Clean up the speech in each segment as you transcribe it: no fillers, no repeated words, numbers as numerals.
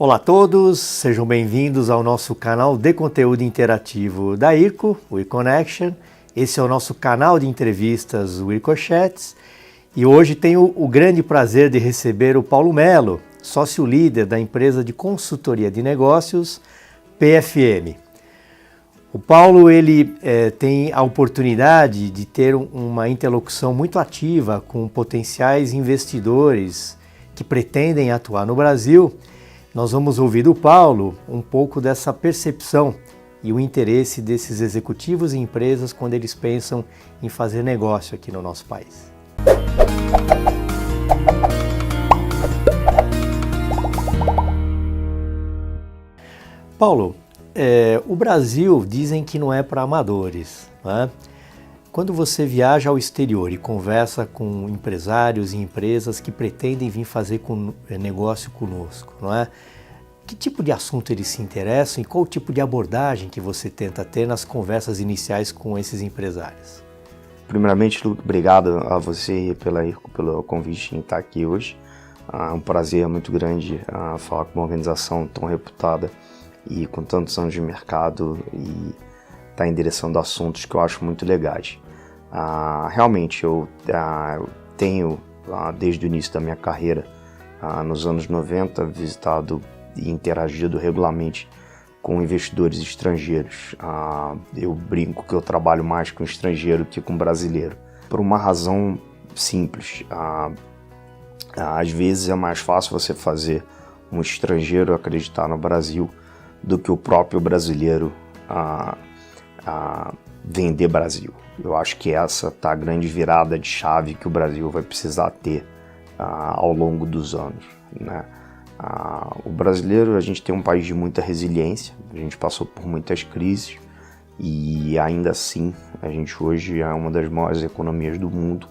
Olá a todos, sejam bem-vindos ao nosso canal de conteúdo interativo da IRCO, o iConnection. Esse é o nosso canal de entrevistas, o IRCOchats, e hoje tenho o grande prazer de receber o Paulo Melo, sócio-líder da empresa de consultoria de negócios PFM. O Paulo tem a oportunidade de ter uma interlocução muito ativa com potenciais investidores que pretendem atuar no Brasil. Nós vamos ouvir do Paulo um pouco dessa percepção e o interesse desses executivos e empresas quando eles pensam em fazer negócio aqui no nosso país. Paulo, o Brasil dizem que não é para amadores, né? Quando você viaja ao exterior e conversa com empresários e empresas que pretendem vir fazer negócio conosco, não é? Que tipo de assunto eles se interessam e qual o tipo de abordagem que você tenta ter nas conversas iniciais com esses empresários? Primeiramente, Luke, obrigado a você pelo convite em estar aqui hoje. É um prazer muito grande falar com uma organização tão reputada e com tantos anos de mercado e estar em direção de assuntos que eu acho muito legais. Realmente, eu tenho, desde o início da minha carreira, nos anos 90, visitado e interagido regularmente com investidores estrangeiros. Eu brinco que eu trabalho mais com estrangeiro que com brasileiro, por uma razão simples. Às vezes é mais fácil você fazer um estrangeiro acreditar no Brasil do que o próprio brasileiro vender Brasil. Eu acho que essa está a grande virada de chave que o Brasil vai precisar ter ao longo dos anos, né? O brasileiro, a gente tem um país de muita resiliência, a gente passou por muitas crises e ainda assim a gente hoje é uma das maiores economias do mundo,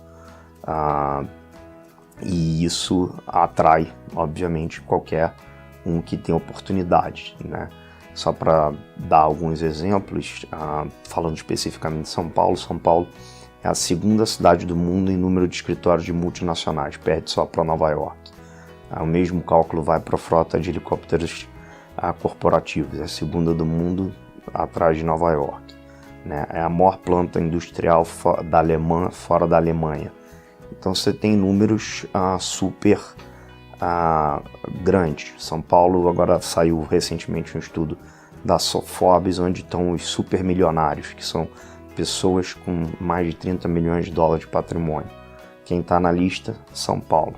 e isso atrai, obviamente, qualquer um que tem oportunidade, né? Só para dar alguns exemplos, falando especificamente de São Paulo é a segunda cidade do mundo em número de escritórios de multinacionais, perde só para Nova York. O mesmo cálculo vai para a frota de helicópteros corporativos, é a segunda do mundo atrás de Nova York, né? É a maior planta industrial fora da Alemanha. Então você tem números super grandes. São Paulo, agora saiu recentemente um estudo da Forbes, onde estão os super milionários, que são pessoas com mais de 30 milhões de dólares de patrimônio. Quem está na lista? São Paulo.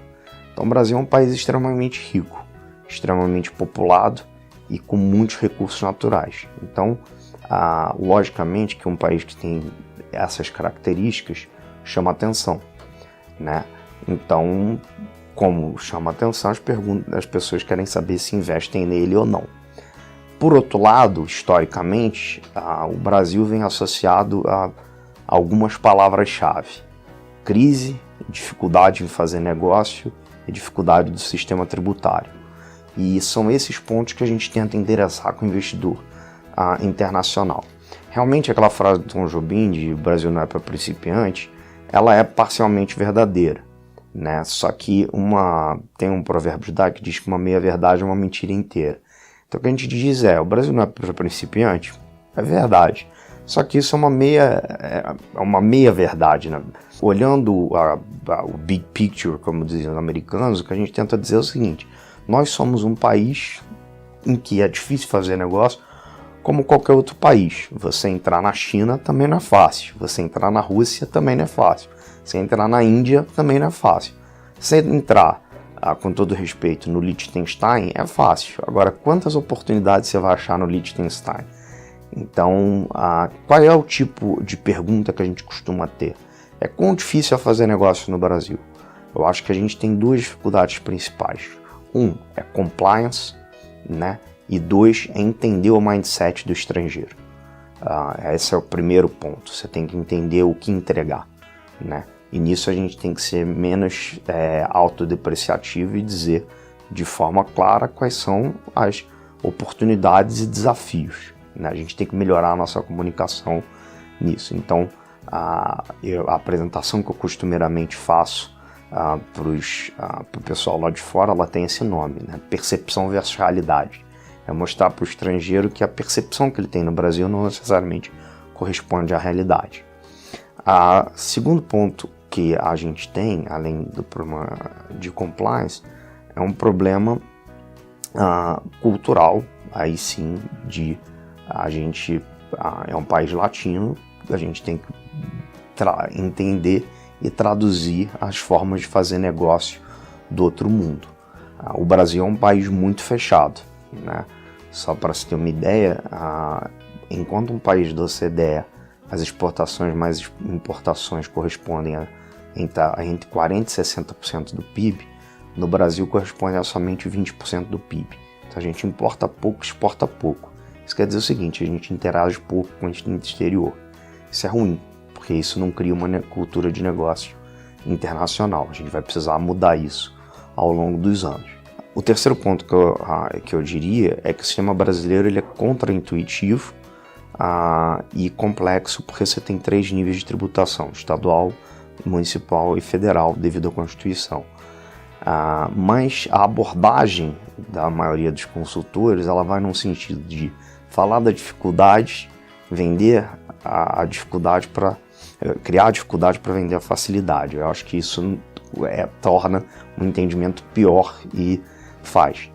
Então o Brasil é um país extremamente rico, extremamente populado e com muitos recursos naturais. Então, logicamente que um país que tem essas características chama atenção, né? Então, como chama atenção, as pessoas querem saber se investem nele ou não. Por outro lado, historicamente, o Brasil vem associado a algumas palavras-chave: crise, dificuldade em fazer negócio e dificuldade do sistema tributário. E são esses pontos que a gente tenta endereçar com o investidor internacional. Realmente, aquela frase do Tom Jobim de "Brasil não é para principiante", ela é parcialmente verdadeira, né? Só que tem um provérbio judaico que diz que uma meia-verdade é uma mentira inteira. Então o que a gente diz o Brasil não é para principiante, é verdade. Só que isso é uma meia-verdade, né? Olhando o big picture, como dizem os americanos, o que a gente tenta dizer é o seguinte: nós somos um país em que é difícil fazer negócio como qualquer outro país. Você entrar na China também não é fácil, você entrar na Rússia também não é fácil, você entrar na Índia também não é fácil. Você entrar, com todo respeito, no Liechtenstein é fácil. Agora, quantas oportunidades você vai achar no Liechtenstein? Então, qual é o tipo de pergunta que a gente costuma ter? É quão difícil é fazer negócio no Brasil? Eu acho que a gente tem duas dificuldades principais. É compliance, né? E 2 é entender o mindset do estrangeiro. Esse é o primeiro ponto. Você tem que entender o que entregar, né? E nisso a gente tem que ser menos autodepreciativo e dizer de forma clara quais são as oportunidades e desafios, né? A gente tem que melhorar a nossa comunicação nisso. Então, a apresentação que eu costumeiramente faço para o pessoal lá de fora, ela tem esse nome, né? Percepção versus realidade. É mostrar para o estrangeiro que a percepção que ele tem no Brasil não necessariamente corresponde à realidade. Segundo ponto que a gente tem, além do problema de compliance, é um problema cultural, aí sim, de a gente é um país latino, a gente tem que entender e traduzir as formas de fazer negócio do outro mundo. O Brasil é um país muito fechado, né? Só para se ter uma ideia, enquanto um país da OCDE, as exportações mais importações correspondem a entre 40% e 60% do PIB, no Brasil corresponde a somente 20% do PIB. Então a gente importa pouco, exporta pouco. Isso quer dizer o seguinte, a gente interage pouco com o exterior. Isso é ruim, porque isso não cria uma cultura de negócio internacional. A gente vai precisar mudar isso ao longo dos anos. O terceiro ponto que eu diria é que o sistema brasileiro ele é contraintuitivo e complexo, porque você tem 3 níveis de tributação: estadual, municipal e federal, devido à Constituição. Mas a abordagem da maioria dos consultores ela vai num sentido de falar da dificuldade, vender a dificuldade para criar a dificuldade para vender a facilidade. Eu acho que isso torna um entendimento pior e faz.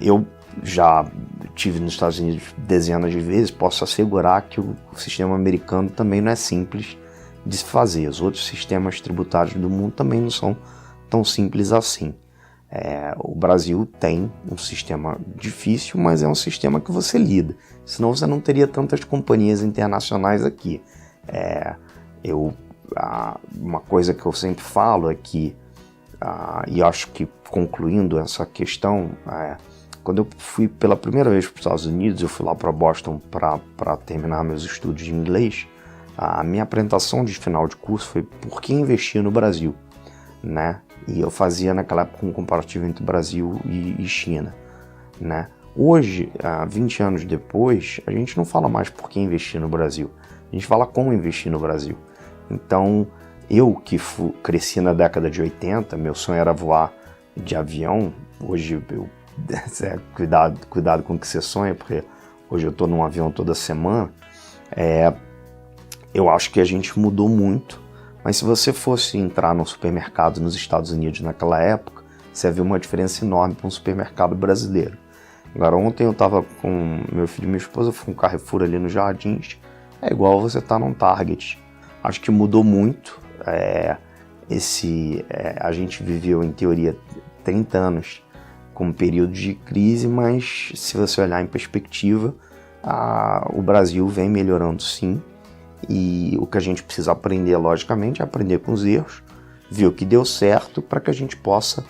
Eu já tive nos Estados Unidos dezenas de vezes, posso assegurar que o sistema americano também não é simples de se fazer. Os outros sistemas tributários do mundo também não são tão simples assim. O Brasil tem um sistema difícil, mas é um sistema que você lida. Senão você não teria tantas companhias internacionais aqui. Uma coisa que eu sempre falo é que, e acho que concluindo essa questão, quando eu fui pela primeira vez para os Estados Unidos, eu fui lá para Boston para terminar meus estudos de inglês. A minha apresentação de final de curso foi por que investir no Brasil, né? E eu fazia naquela época um comparativo entre Brasil e China, né? Hoje, 20 anos depois, a gente não fala mais por que investir no Brasil, a gente fala como investir no Brasil. Então, eu que cresci na década de 80, meu sonho era voar de avião. Hoje, cuidado com o que você sonha, porque hoje eu estou num avião toda semana. Eu acho que a gente mudou muito, mas se você fosse entrar num supermercado nos Estados Unidos naquela época, você ia ver uma diferença enorme para um supermercado brasileiro. Agora, ontem eu estava com meu filho e minha esposa, fui com um Carrefour ali nos Jardins, é igual você estar num Target. Acho que mudou muito. A gente viveu, em teoria, 30 anos com um período de crise, mas se você olhar em perspectiva, o Brasil vem melhorando sim. E o que a gente precisa aprender, logicamente, é aprender com os erros, ver o que deu certo para que a gente possa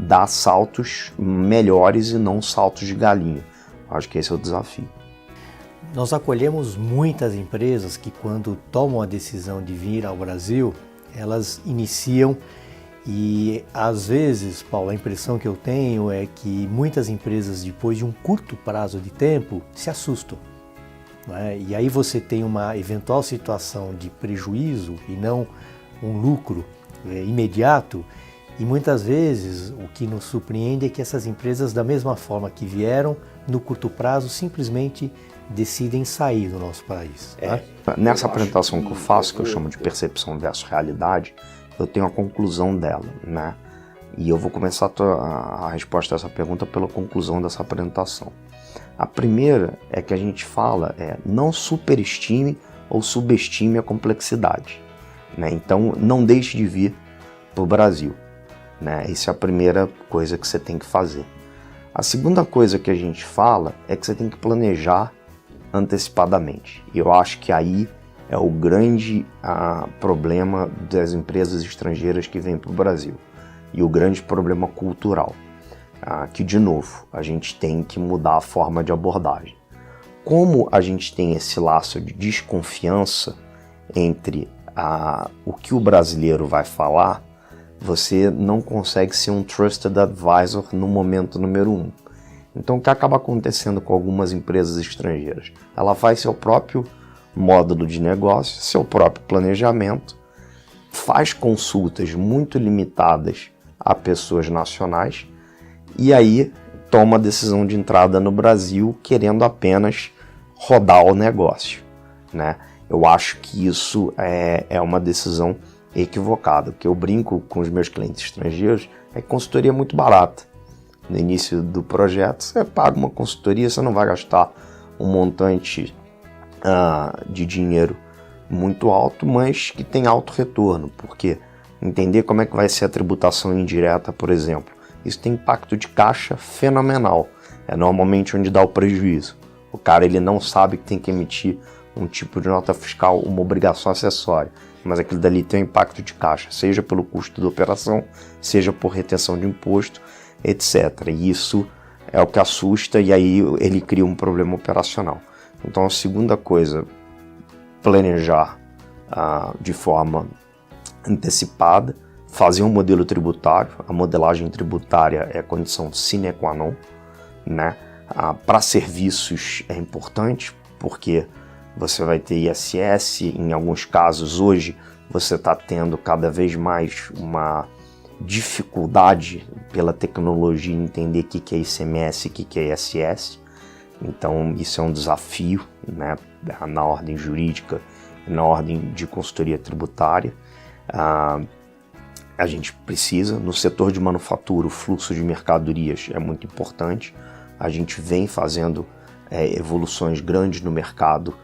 dar saltos melhores e não saltos de galinha. Acho que esse é o desafio. Nós acolhemos muitas empresas que, quando tomam a decisão de vir ao Brasil, elas iniciam e, às vezes, Paulo, a impressão que eu tenho é que muitas empresas, depois de um curto prazo de tempo, se assustam. E aí você tem uma eventual situação de prejuízo e não um lucro imediato, e muitas vezes o que nos surpreende é que essas empresas, da mesma forma que vieram, no curto prazo simplesmente decidem sair do nosso país. Nessa apresentação que eu faço, que eu chamo de percepção versus realidade, eu tenho a conclusão dela, né? E eu vou começar a resposta a essa pergunta pela conclusão dessa apresentação. A primeira é que a gente fala não superestime ou subestime a complexidade, né? Então não deixe de vir para o Brasil, né? Essa é a primeira coisa que você tem que fazer. A segunda coisa que a gente fala é que você tem que planejar antecipadamente. E eu acho que aí é o grande problema das empresas estrangeiras que vêm para o Brasil e o grande problema cultural. Que, de novo, a gente tem que mudar a forma de abordagem. Como a gente tem esse laço de desconfiança entre o que o brasileiro vai falar, você não consegue ser um trusted advisor no momento número 1. Então, o que acaba acontecendo com algumas empresas estrangeiras? Ela faz seu próprio módulo de negócio, seu próprio planejamento, faz consultas muito limitadas a pessoas nacionais e aí toma a decisão de entrada no Brasil querendo apenas rodar o negócio, né? Eu acho que isso é uma decisão equivocada. O que eu brinco com os meus clientes estrangeiros é que consultoria é muito barata. No início do projeto, você paga uma consultoria, você não vai gastar um montante de dinheiro muito alto, mas que tem alto retorno, porque entender como é que vai ser a tributação indireta, por exemplo, isso tem impacto de caixa fenomenal. É normalmente onde dá o prejuízo. O cara ele não sabe que tem que emitir um tipo de nota fiscal, uma obrigação acessória, mas aquilo dali tem um impacto de caixa, seja pelo custo da operação, seja por retenção de imposto, etc. E isso é o que assusta e aí ele cria um problema operacional. Então a segunda coisa, planejar de forma antecipada, fazer um modelo tributário. A modelagem tributária é a condição sine qua non, né? Para serviços é importante, porque você vai ter ISS, em alguns casos hoje você está tendo cada vez mais uma dificuldade pela tecnologia em entender o que é ICMS e o que é ISS, então isso é um desafio, né, na ordem jurídica, na ordem de consultoria tributária. A gente precisa, no setor de manufatura, o fluxo de mercadorias é muito importante, a gente vem fazendo evoluções grandes no mercado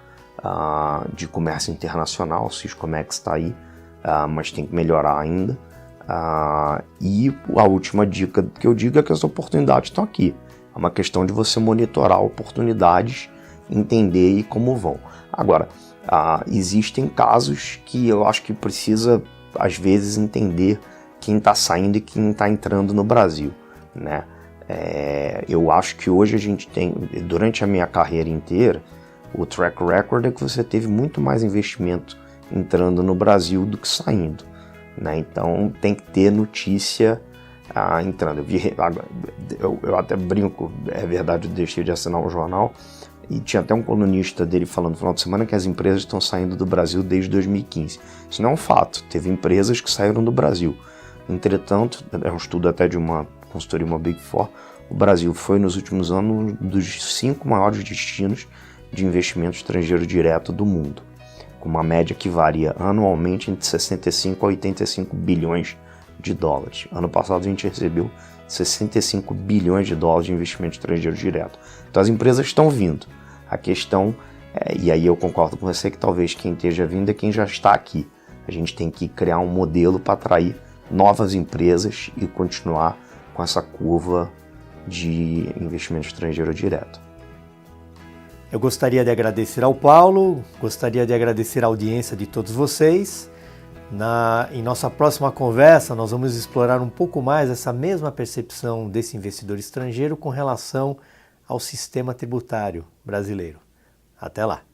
de comércio internacional, o Siscomex está aí, mas tem que melhorar ainda. E a última dica que eu digo é que as oportunidades estão aqui. É uma questão de você monitorar oportunidades, entender e como vão. Agora, existem casos que eu acho que precisa, às vezes, entender quem está saindo e quem está entrando no Brasil, né? Eu acho que hoje a gente tem, durante a minha carreira inteira, o track record é que você teve muito mais investimento entrando no Brasil do que saindo, né? Então tem que ter notícia entrando. Eu até brinco, é verdade, eu deixei de assinar o jornal e tinha até um colunista dele falando no final de semana que as empresas estão saindo do Brasil desde 2015. Isso não é um fato, teve empresas que saíram do Brasil. Entretanto, é um estudo até de uma consultoria, uma Big Four, o Brasil foi nos últimos anos um dos 5 maiores destinos de investimento estrangeiro direto do mundo, com uma média que varia anualmente entre 65 a 85 bilhões de dólares. Ano passado a gente recebeu 65 bilhões de dólares de investimento estrangeiro direto. Então as empresas estão vindo. A questão, e aí eu concordo com você que talvez quem esteja vindo é quem já está aqui. A gente tem que criar um modelo para atrair novas empresas e continuar com essa curva de investimento estrangeiro direto. Eu gostaria de agradecer ao Paulo, gostaria de agradecer a audiência de todos vocês. Em nossa próxima conversa, nós vamos explorar um pouco mais essa mesma percepção desse investidor estrangeiro com relação ao sistema tributário brasileiro. Até lá!